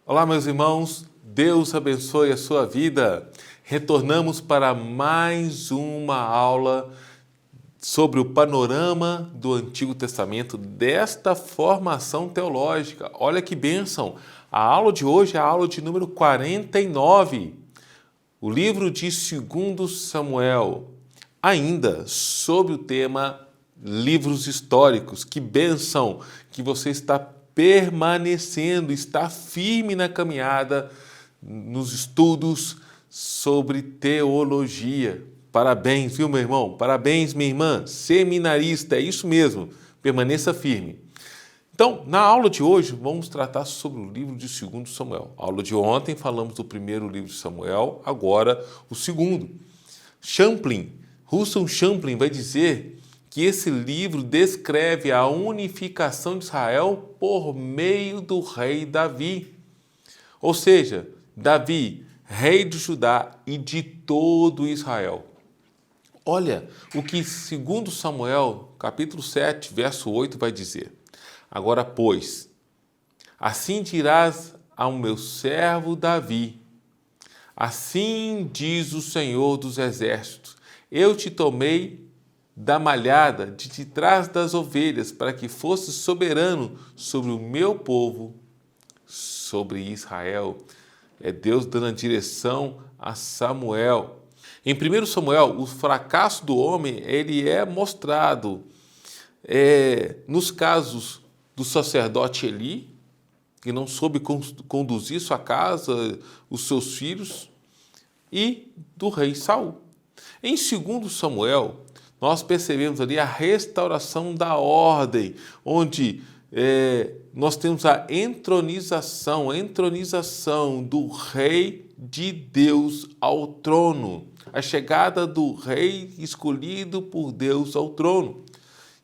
Olá, meus irmãos, Deus abençoe a sua vida. Retornamos para mais uma aula sobre o panorama do Antigo Testamento desta formação teológica. Olha que bênção! A aula de hoje é a aula de número 49, o livro de 2 Samuel, ainda sobre o tema livros históricos. Que bênção que você está permanecendo, está firme na caminhada, nos estudos sobre teologia. Parabéns, viu, meu irmão? Parabéns, minha irmã. Seminarista, é isso mesmo. Permaneça firme. Então, na aula de hoje, vamos tratar sobre o livro de 2 Samuel. A aula de ontem falamos do primeiro livro de Samuel, agora o segundo. Russell Champlin vai dizer que esse livro descreve a unificação de Israel por meio do rei Davi. Ou seja, Davi, rei de Judá e de todo Israel. Olha o que 2 Samuel, capítulo 7, verso 8, vai dizer. Agora, pois, assim dirás ao meu servo Davi, assim diz o Senhor dos Exércitos, eu te tomei da malhada de trás das ovelhas, para que fosses soberano sobre o meu povo, sobre Israel. É Deus dando a direção a Samuel. Em 1 Samuel, o fracasso do homem ele é mostrado nos casos do sacerdote Eli, que não soube conduzir sua casa, os seus filhos, e do rei Saul. Em 2 Samuel, nós percebemos ali a restauração da ordem, onde nós temos a entronização do rei de Deus ao trono, a chegada do rei escolhido por Deus ao trono.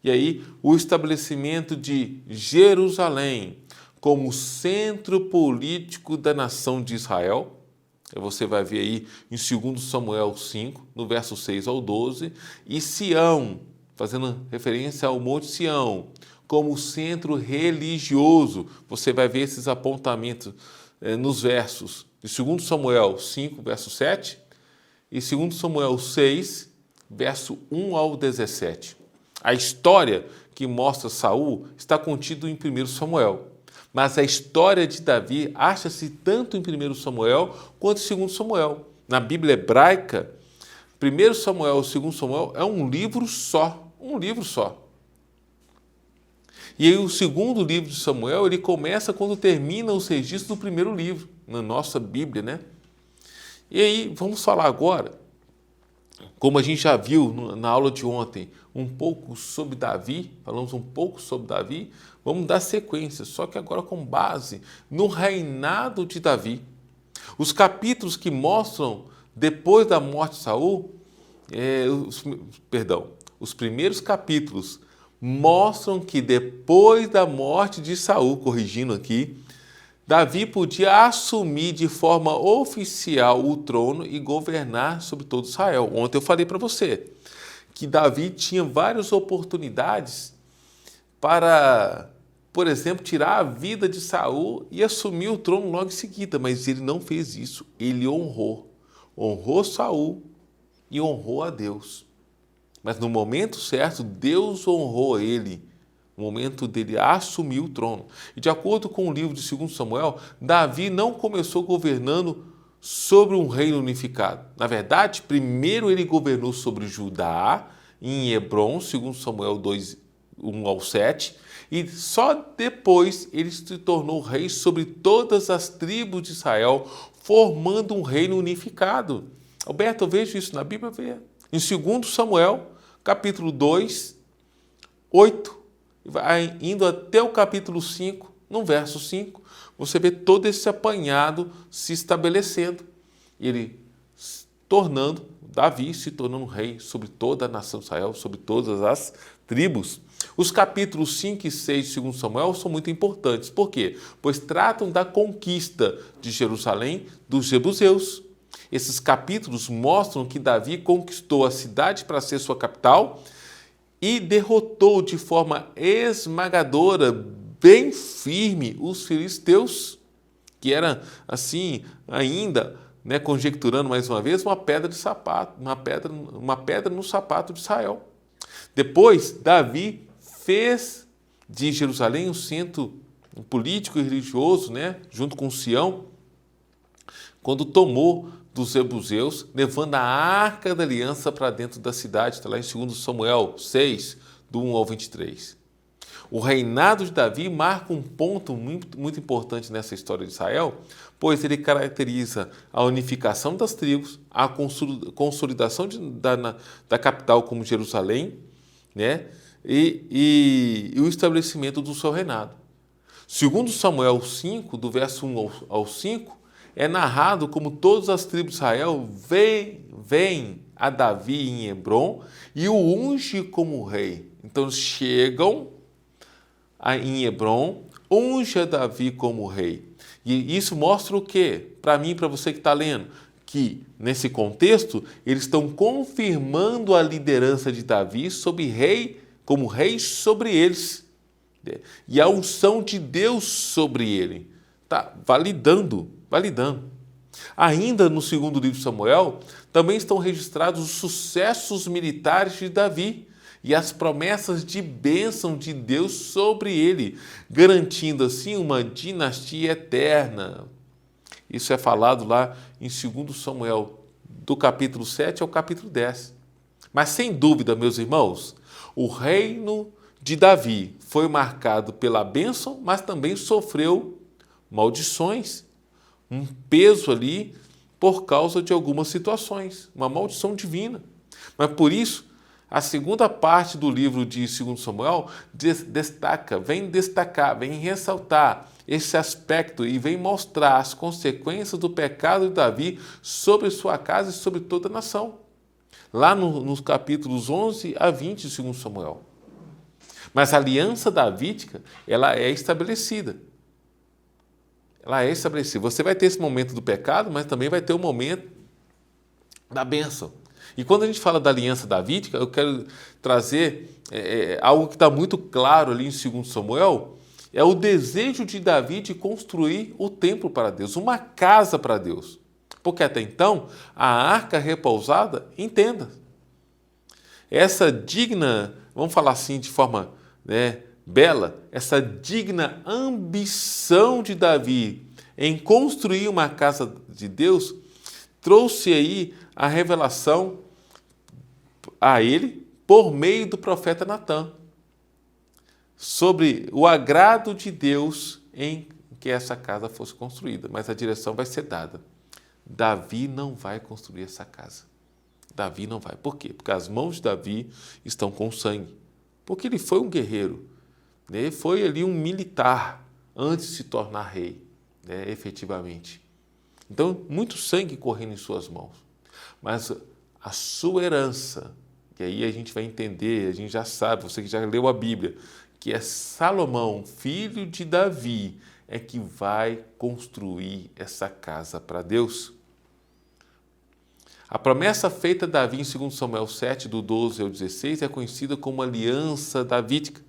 E aí, o estabelecimento de Jerusalém como centro político da nação de Israel. Você vai ver aí em 2 Samuel 5, no verso 6 ao 12, e Sião, fazendo referência ao Monte Sião, como centro religioso. Você vai ver esses apontamentos nos versos de 2 Samuel 5, verso 7, e 2 Samuel 6, verso 1 ao 17. A história que mostra Saul está contida em 1 Samuel. Mas a história de Davi acha-se tanto em 1 Samuel quanto em 2 Samuel. Na Bíblia hebraica, 1 Samuel e 2 Samuel é um livro só. E aí o segundo livro de Samuel, ele começa quando termina os registros do primeiro livro, na nossa Bíblia, né? E aí, vamos falar agora, como a gente já viu na aula de ontem, um pouco sobre Davi, falamos um pouco sobre Davi, vamos dar sequência, só que agora com base no reinado de Davi. Os capítulos que mostram depois da morte de Saul, os primeiros capítulos mostram que depois da morte de Saul, corrigindo aqui, Davi podia assumir de forma oficial o trono e governar sobre todo Israel. Ontem eu falei para você que Davi tinha várias oportunidades para, por exemplo, tirar a vida de Saul e assumir o trono logo em seguida, mas ele não fez isso. Ele honrou Saul e honrou a Deus. Mas no momento certo, Deus honrou ele. No momento dele assumir o trono. E de acordo com o livro de 2 Samuel, Davi não começou governando sobre um reino unificado. Na verdade, primeiro ele governou sobre Judá, em Hebrom, 2 Samuel 2, 1 ao 7, e só depois ele se tornou rei sobre todas as tribos de Israel, formando um reino unificado. Alberto, eu vejo isso na Bíblia, vê. Em 2 Samuel, capítulo 2, 8, vai indo até o capítulo 5, no verso 5, você vê todo esse apanhado se estabelecendo. Ele Davi se tornando rei sobre toda a nação de Israel, sobre todas as tribos. Os capítulos 5 e 6 de 2 Samuel são muito importantes. Por quê? Pois tratam da conquista de Jerusalém dos jebuseus. Esses capítulos mostram que Davi conquistou a cidade para ser sua capital e derrotou de forma esmagadora, bem firme, os filisteus. que era assim, ainda, né, conjecturando mais uma vez, uma pedra de sapato, uma pedra no sapato de Israel. Depois, Davi fez de Jerusalém um centro político e religioso, né, junto com Sião, quando tomou dos jebuseus, levando a Arca da Aliança para dentro da cidade, está lá em 2 Samuel 6, do 1 ao 23. O reinado de Davi marca um ponto muito importante nessa história de Israel, pois ele caracteriza a unificação das tribos, a consolidação da capital como Jerusalém, né? E o estabelecimento do seu reinado. Segundo Samuel 5, do verso 1 ao 5, é narrado como todas as tribos de Israel vêm a Davi em Hebrom e o unge como rei. Então chegam em Hebrom, unge a Davi como rei. E isso mostra o quê? Para mim e para você que está lendo, que nesse contexto eles estão confirmando a liderança de Davi como rei sobre eles. E a unção de Deus sobre ele. Está validando. Ainda no segundo livro de Samuel, também estão registrados os sucessos militares de Davi e as promessas de bênção de Deus sobre ele, garantindo assim uma dinastia eterna. Isso é falado lá em 2 Samuel, do capítulo 7 ao capítulo 10. Mas sem dúvida, meus irmãos, o reino de Davi foi marcado pela bênção, mas também sofreu maldições, um peso ali por causa de algumas situações, uma maldição divina. Mas por isso, a segunda parte do livro de 2 Samuel vem ressaltar esse aspecto e vem mostrar as consequências do pecado de Davi sobre sua casa e sobre toda a nação. Lá nos capítulos 11 a 20 de 2 Samuel. Mas a aliança davídica, ela é estabelecida. Você vai ter esse momento do pecado, mas também vai ter o momento da bênção. E quando a gente fala da aliança davídica, eu quero trazer algo que está muito claro ali em 2 Samuel, é o desejo de Davi de construir o templo para Deus, uma casa para Deus. Porque até então, a arca repousada em tendas. Essa digna, vamos falar assim de forma, né, bela, essa digna ambição de Davi em construir uma casa de Deus, trouxe aí a revelação a ele por meio do profeta Natã, sobre o agrado de Deus em que essa casa fosse construída, mas a direção vai ser dada. Davi não vai construir essa casa. Davi não vai. Por quê? Porque as mãos de Davi estão com sangue. Porque ele foi um guerreiro, né? Ele foi ali um militar antes de se tornar rei, né? Efetivamente. Então, muito sangue correndo em suas mãos. Mas a sua herança, que aí a gente vai entender, a gente já sabe, você que já leu a Bíblia, que é Salomão, filho de Davi, é que vai construir essa casa para Deus. A promessa feita a Davi em 2 Samuel 7, do 12 ao 16, é conhecida como aliança davídica.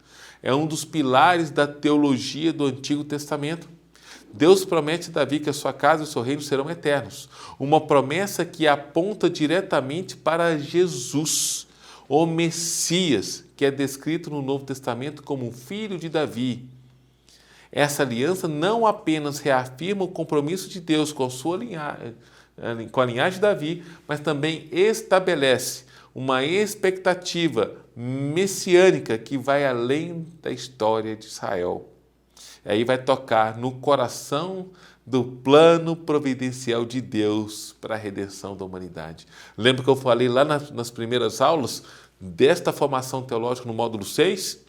É um dos pilares da teologia do Antigo Testamento. Deus promete a Davi que a sua casa e o seu reino serão eternos. Uma promessa que aponta diretamente para Jesus, o Messias, que é descrito no Novo Testamento como um filho de Davi. Essa aliança não apenas reafirma o compromisso de Deus com a linhagem de Davi, mas também estabelece uma expectativa messiânica que vai além da história de Israel. Aí vai tocar no coração do plano providencial de Deus para a redenção da humanidade. Lembra que eu falei lá nas primeiras aulas desta formação teológica no módulo 6?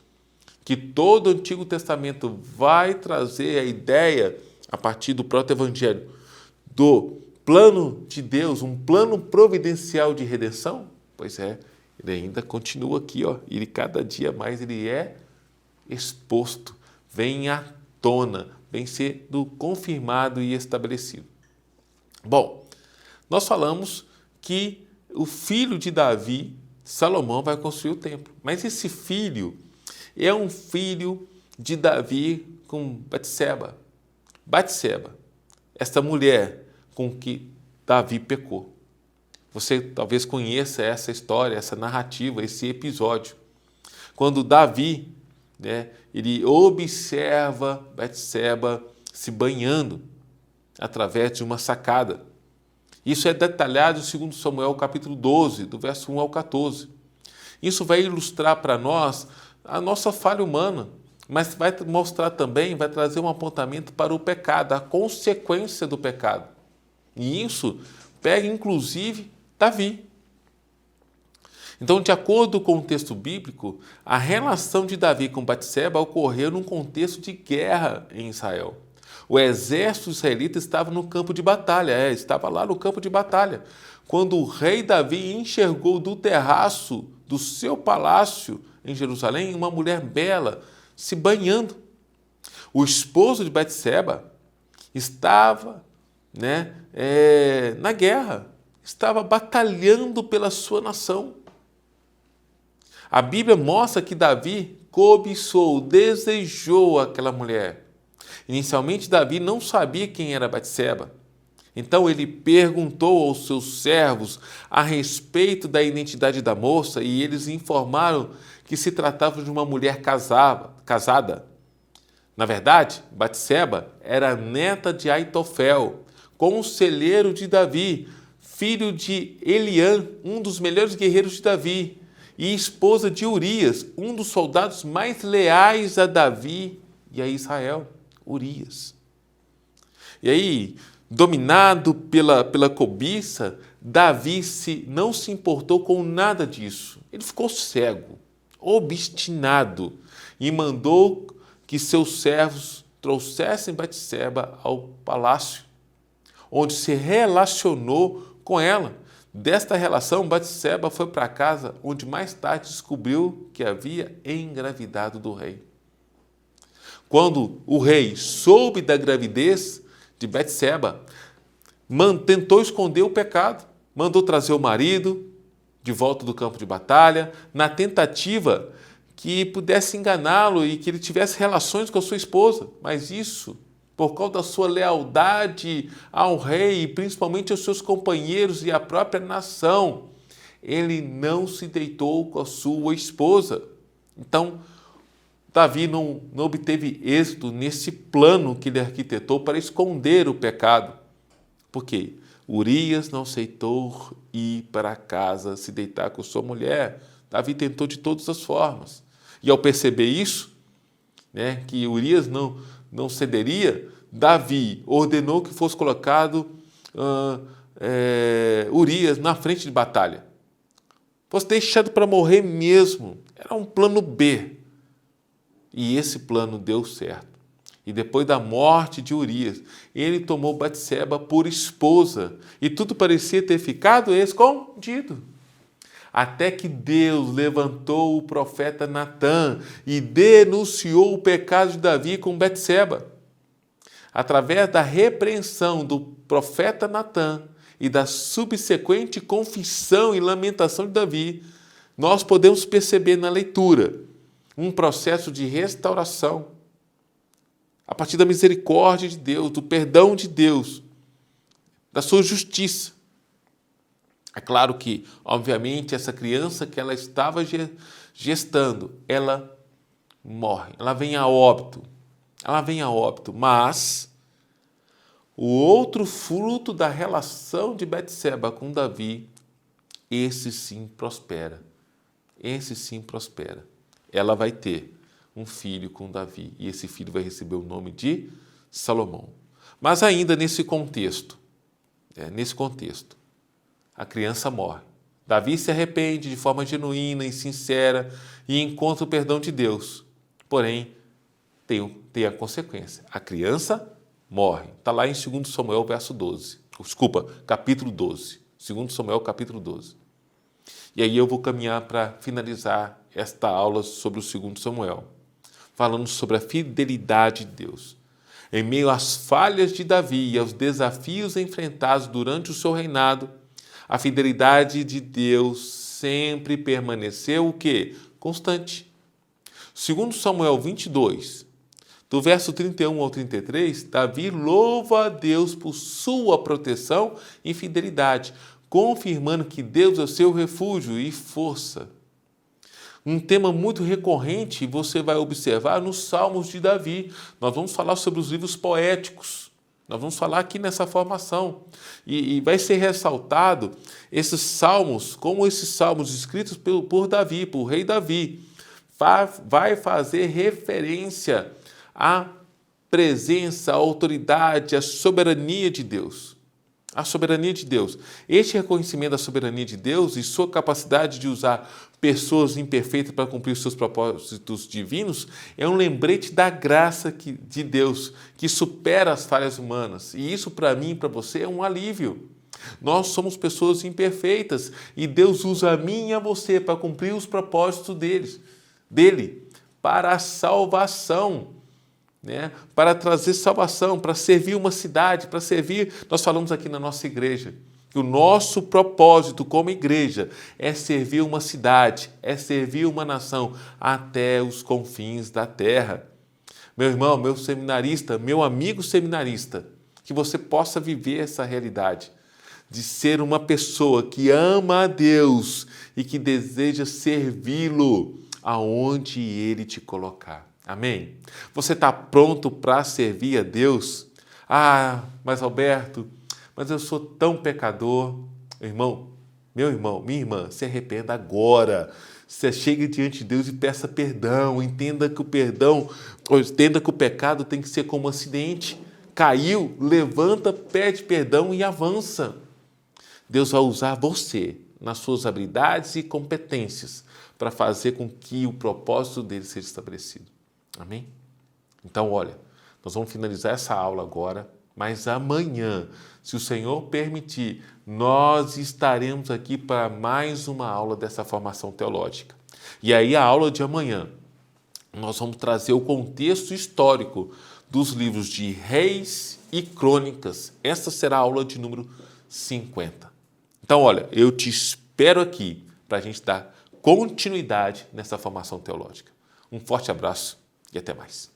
Que todo o Antigo Testamento vai trazer a ideia, a partir do proto-evangelho, do plano de Deus, um plano providencial de redenção? Pois é, ele ainda continua aqui, ó, e cada dia mais ele é exposto, vem à tona, vem sendo confirmado e estabelecido. Bom, nós falamos que o filho de Davi, Salomão, vai construir o templo, mas esse filho é um filho de Davi com Batseba. Batseba. esta mulher com que Davi pecou. Você talvez conheça essa história, essa narrativa, esse episódio. Quando Davi, ele observa Betseba se banhando através de uma sacada. Isso é detalhado em 2 Samuel capítulo 12, do verso 1 ao 14. Isso vai ilustrar para nós a nossa falha humana, mas vai mostrar também, vai trazer um apontamento para o pecado, a consequência do pecado. E isso pega inclusive Davi. Então, de acordo com o texto bíblico, a relação de Davi com Betseba ocorreu num contexto de guerra em Israel. O exército israelita estava no campo de batalha, estava lá no campo de batalha, quando o rei Davi enxergou do terraço do seu palácio em Jerusalém uma mulher bela se banhando. O esposo de Betseba estava na guerra, estava batalhando pela sua nação. A Bíblia mostra que Davi cobiçou, desejou aquela mulher. Inicialmente, Davi não sabia quem era Betseba. Então ele perguntou aos seus servos a respeito da identidade da moça e eles informaram que se tratava de uma mulher casada. Na verdade, Betseba era neta de Aitofel, conselheiro de Davi, filho de Eliã, um dos melhores guerreiros de Davi, e esposa de Urias, um dos soldados mais leais a Davi e a Israel, Urias. E aí, dominado pela cobiça, Davi não se importou com nada disso. Ele ficou cego, obstinado, e mandou que seus servos trouxessem Betseba ao palácio, onde se relacionou com ela. Desta relação, Betseba foi para casa, onde mais tarde descobriu que havia engravidado do rei. Quando o rei soube da gravidez de Betseba, tentou esconder o pecado, mandou trazer o marido de volta do campo de batalha, na tentativa que pudesse enganá-lo e que ele tivesse relações com a sua esposa. Mas isso, por causa da sua lealdade ao rei e principalmente aos seus companheiros e à própria nação, ele não se deitou com a sua esposa. Então, Davi não obteve êxito nesse plano que ele arquitetou para esconder o pecado. Por quê? Urias não aceitou ir para casa se deitar com sua mulher. Davi tentou de todas as formas. E ao perceber isso, que Urias não cederia, Davi ordenou que fosse colocado Urias na frente de batalha. Fosse deixado para morrer mesmo. Era um plano B. E esse plano deu certo. E depois da morte de Urias, ele tomou Betseba por esposa. E tudo parecia ter ficado escondido. Até que Deus levantou o profeta Natã e denunciou o pecado de Davi com Betseba. Através da repreensão do profeta Natã e da subsequente confissão e lamentação de Davi, nós podemos perceber na leitura um processo de restauração a partir da misericórdia de Deus, do perdão de Deus, da sua justiça. É claro que, obviamente, essa criança que ela estava gestando, ela morre, ela vem a óbito, mas o outro fruto da relação de Betseba com Davi, esse sim prospera. Ela vai ter um filho com Davi e esse filho vai receber o nome de Salomão. Mas ainda nesse contexto, a criança morre. Davi se arrepende de forma genuína e sincera e encontra o perdão de Deus. Porém, tem a consequência. A criança morre. Está lá em 2 Samuel, capítulo 12. 2 Samuel, capítulo 12. E aí eu vou caminhar para finalizar esta aula sobre o 2 Samuel, falando sobre a fidelidade de Deus. Em meio às falhas de Davi e aos desafios enfrentados durante o seu reinado, a fidelidade de Deus sempre permaneceu o quê? Constante. 2 Samuel 22 Do verso 31 ao 33, Davi louva a Deus por sua proteção e fidelidade, confirmando que Deus é o seu refúgio e força. Um tema muito recorrente você vai observar nos Salmos de Davi. Nós vamos falar sobre os livros poéticos. Nós vamos falar aqui nessa formação. E vai ser ressaltado esses salmos, como esses salmos escritos por Davi, por rei Davi, vai fazer referência à presença, à autoridade, à soberania de Deus. A soberania de Deus. Este reconhecimento da soberania de Deus e sua capacidade de usar pessoas imperfeitas para cumprir os seus propósitos divinos é um lembrete da graça de Deus, que supera as falhas humanas. E isso, para mim e para você, é um alívio. Nós somos pessoas imperfeitas e Deus usa a mim e a você para cumprir os propósitos dele para a salvação. Para trazer salvação, para servir uma cidade, para servir, nós falamos aqui na nossa igreja, que o nosso propósito como igreja é servir uma cidade, é servir uma nação até os confins da terra. Meu irmão, meu seminarista, meu amigo seminarista, que você possa viver essa realidade de ser uma pessoa que ama a Deus e que deseja servi-lo aonde Ele te colocar. Amém? Você está pronto para servir a Deus? Ah, mas Alberto, mas eu sou tão pecador. Meu irmão, minha irmã, se arrependa agora. Você chega diante de Deus e peça perdão. Entenda que o pecado tem que ser como um acidente. Caiu, levanta, pede perdão e avança. Deus vai usar você nas suas habilidades e competências para fazer com que o propósito dele seja estabelecido. Amém? Então, olha, nós vamos finalizar essa aula agora, mas amanhã, se o Senhor permitir, nós estaremos aqui para mais uma aula dessa formação teológica. E aí, a aula de amanhã, nós vamos trazer o contexto histórico dos livros de Reis e Crônicas. Essa será a aula de número 50. Então, olha, eu te espero aqui para a gente dar continuidade nessa formação teológica. Um forte abraço e até mais.